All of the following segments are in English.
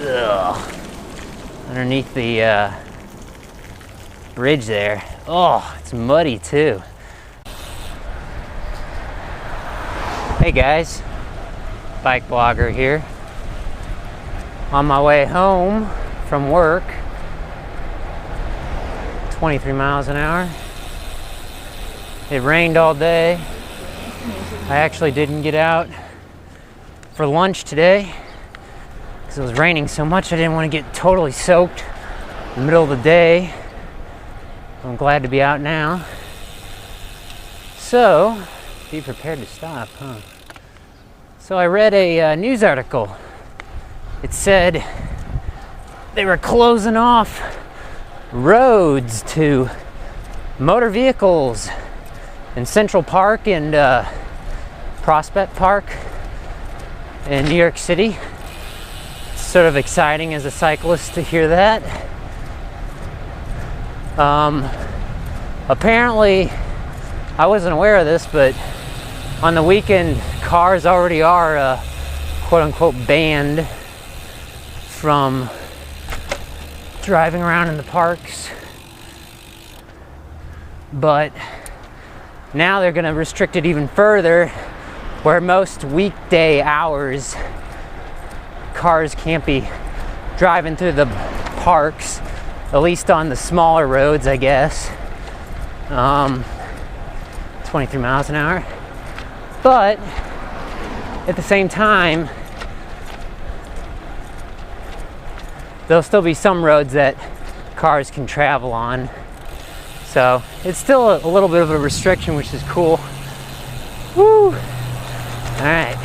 Ugh. Underneath the bridge there. Oh, it's muddy too. Hey guys, BikeBlogger here. On my way home from work, 23 miles an hour. It rained all day. I actually didn't get out for lunch today because it was raining so much I didn't want to get totally soaked in the middle of the day. I'm glad to be out now. So, be prepared to stop, huh? So I read a news article. It said they were closing off roads to motor vehicles in Central Park and Prospect Park in New York City. It's sort of exciting as a cyclist to hear that. Apparently, I wasn't aware of this, but on the weekend, cars already are quote-unquote banned from driving around in the parks. But now they're going to restrict it even further, where most weekday hours cars can't be driving through the parks, at least on the smaller roads, I guess. 23 miles an hour. But at the same time, there'll still be some roads that cars can travel on. So it's still a little bit of a restriction, which is cool. Woo! Alright.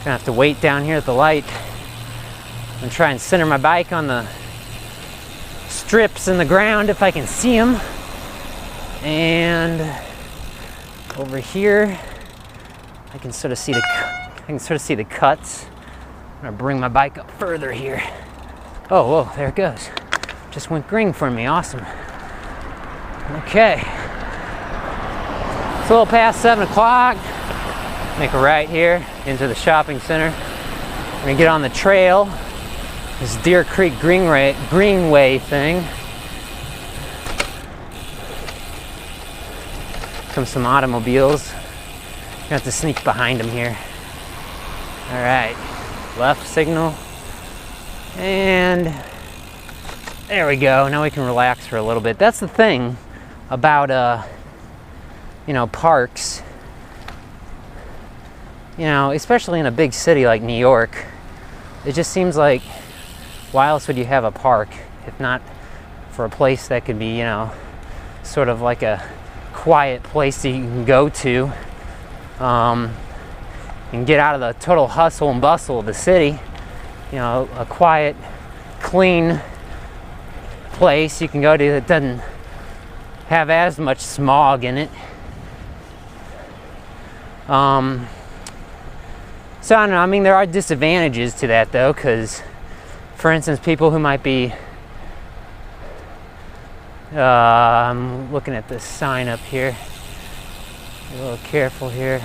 Gonna have to wait down here at the light and try and center my bike on the strips in the ground if I can see them. And over here, I can sort of see the cuts. I'm gonna bring my bike up further here. Oh, whoa, there it goes. Just went green for me, awesome. Okay. It's a little past 7 o'clock. Make a right here into the shopping center. I'm gonna get on the trail, this Deer Creek Greenway thing. Come some automobiles. Gonna have to sneak behind them here. All right, left signal. And there we go. Now we can relax for a little bit. That's the thing about parks. Especially in a big city like New York, it just seems like, why else would you have a park if not for a place that could be, sort of like a quiet place that you can go to and get out of the total hustle and bustle of the city. A quiet, clean place you can go to that doesn't have as much smog in it. So I don't know, I mean, there are disadvantages to that though, because for instance, people who might be I'm looking at this sign up here. Be a little careful here.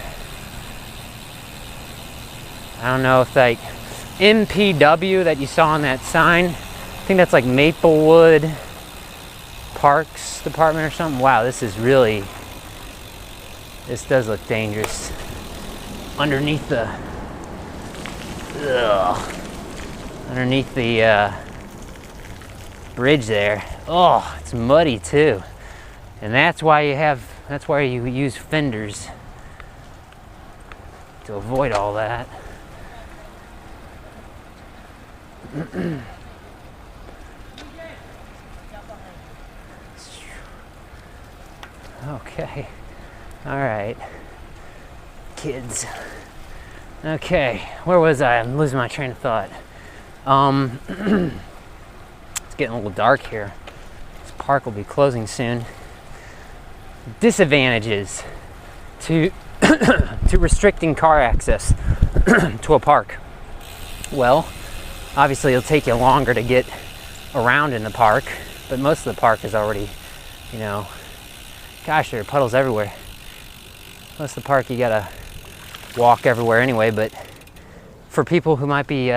I don't know if like MPW that you saw on that sign, I think that's like Maplewood Parks Department or something. Wow, this does look dangerous. Underneath the bridge there. Oh, it's muddy too. And that's why you use fenders, to avoid all that. Okay. All right. Kids. Okay, where was I? I'm losing my train of thought. It's getting a little dark here. This park will be closing soon. Disadvantages to to restricting car access to a park. Well, obviously it'll take you longer to get around in the park, but most of the park is already, gosh, there are puddles everywhere. Most of the park you gotta walk everywhere anyway, but for people who might be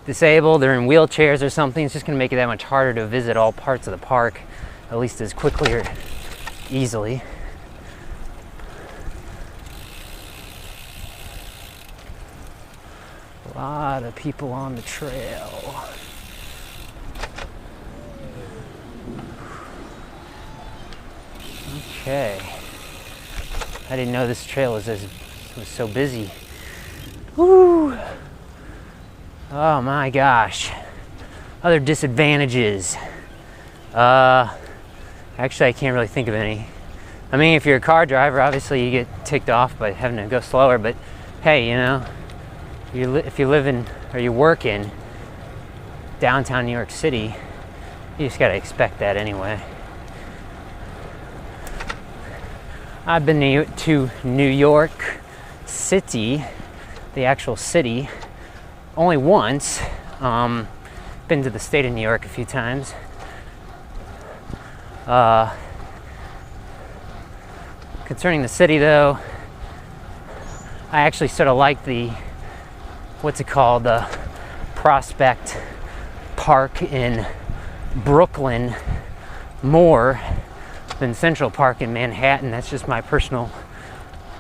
disabled or in wheelchairs or something, it's just going to make it that much harder to visit all parts of the park, at least as quickly or easily. A lot of people on the trail. Okay. I didn't know this trail was so busy. Woo! Oh my gosh. Other disadvantages. Actually, I can't really think of any. I mean, if you're a car driver, obviously you get ticked off by having to go slower, but hey, you know, if you live in or you work in downtown New York City, you just gotta expect that anyway. I've been to New York City, the actual city, only once. Been to the state of New York a few times. Concerning the city though, I actually sort of like the, what's it called, the Prospect Park in Brooklyn more than Central Park in Manhattan. That's just my personal,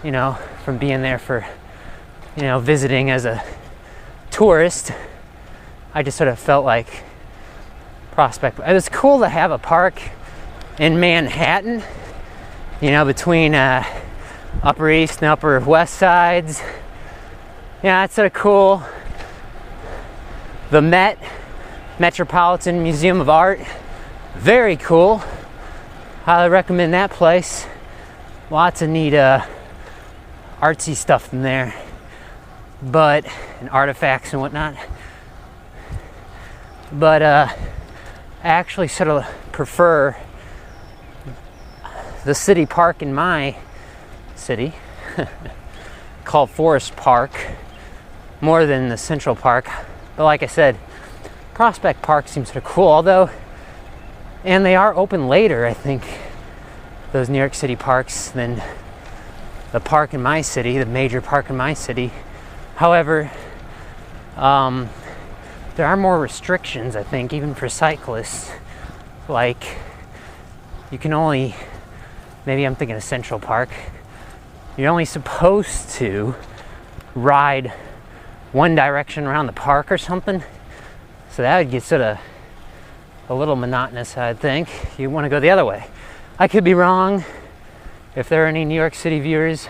you know, from being there for, you know, visiting as a tourist. I just sort of felt like Prospect. It was cool to have a park in Manhattan, you know, between Upper East and Upper West sides. Yeah, that's sort of cool. The Metropolitan Museum of Art, very cool. Highly recommend that place. Lots of neat artsy stuff in there, and artifacts and whatnot. But I actually sort of prefer the city park in my city called Forest Park more than the Central Park. But like I said, Prospect Park seems sort of cool, although, and they are open later, I think, those New York City parks, than the park in my city, the major park in my city. However, there are more restrictions, I think, even for cyclists. Like, you can only, maybe I'm thinking of Central Park, you're only supposed to ride one direction around the park or something. So that would get sort of a little monotonous, I think. You want to go the other way. I could be wrong. If there are any New York City viewers,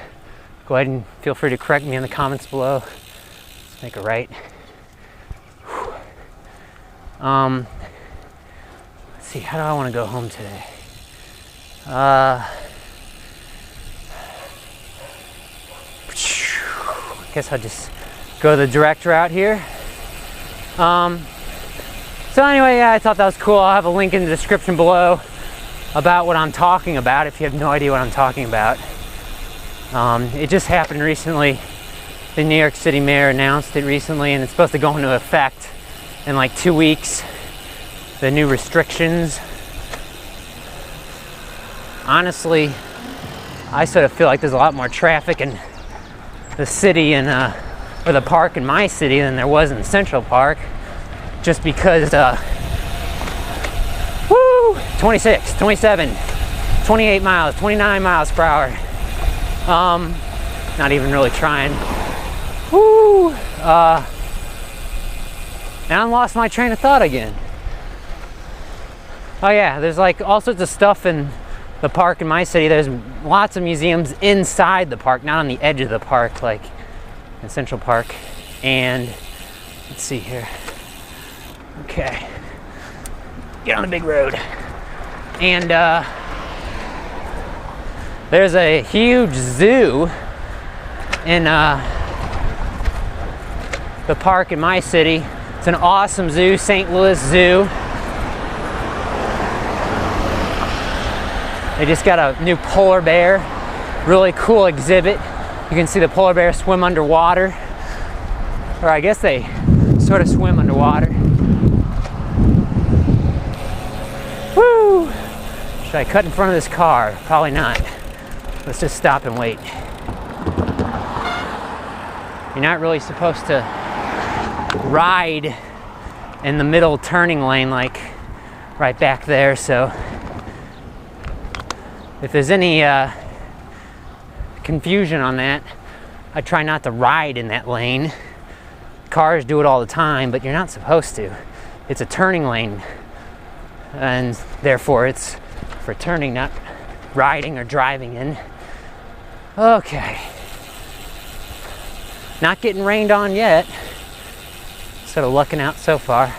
go ahead and feel free to correct me in the comments below. Let's make a right. Let's see, how do I want to go home today? I guess I'll just go the direct route here. So anyway, yeah, I thought that was cool. I'll have a link in the description below about what I'm talking about if you have no idea what I'm talking about. It just happened recently. The New York City mayor announced it recently, and it's supposed to go into effect in like 2 weeks. The new restrictions. Honestly, I sort of feel like there's a lot more traffic in the city and or the park in my city than there was in Central Park, just because 26, 27, 28 miles, 29 miles per hour. Not even really trying. And I lost my train of thought again. Oh yeah, there's like all sorts of stuff in the park in my city. There's lots of museums inside the park, not on the edge of the park like in Central Park. And let's see here. Okay, get on the big road. And there's a huge zoo in the park in my city. It's an awesome zoo, St. Louis Zoo. They just got a new polar bear, really cool exhibit. You can see the polar bear swim underwater, or I guess they sort of swim underwater. Woo! Should I cut in front of this car? Probably not. Let's just stop and wait. You're not really supposed to ride in the middle turning lane like right back there. So if there's any confusion on that, I try not to ride in that lane. Cars do it all the time, but you're not supposed to. It's a turning lane, and therefore it's for turning, not riding or driving in. Okay. Not getting rained on yet. Sort of lucking out so far.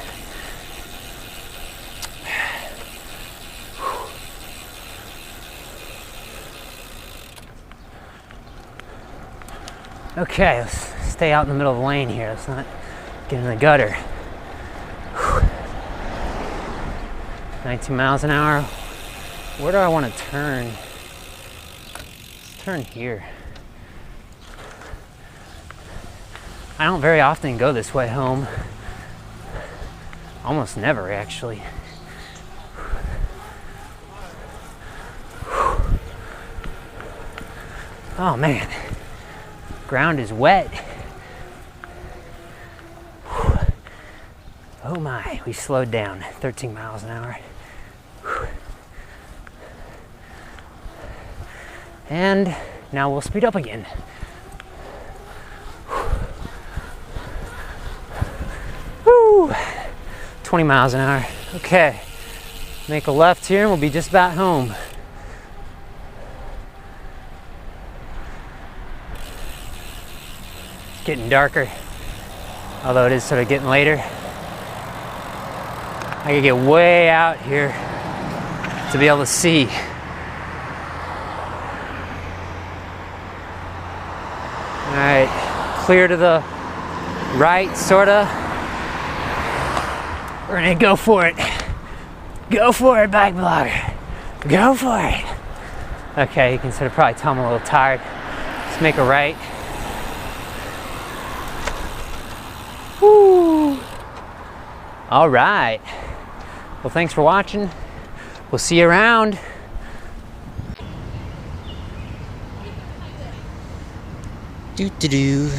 Okay, let's stay out in the middle of the lane here. Let's not get in the gutter. 19 miles an hour. Where do I want to turn? Let's turn here. I don't very often go this way home. Almost never, actually. Oh man, ground is wet. Oh my, we slowed down 13 miles an hour. And now we'll speed up again. 20 miles an hour. Okay, make a left here and we'll be just about home. It's getting darker, although it is sort of getting later. I gotta get way out here to be able to see. All right, clear to the right, sorta. We're gonna go for it. Go for it, BikeBlogger. Go for it. Okay, you can sort of probably tell I'm a little tired. Let's make a right. Woo. All right. Well, thanks for watching. We'll see you around. Do.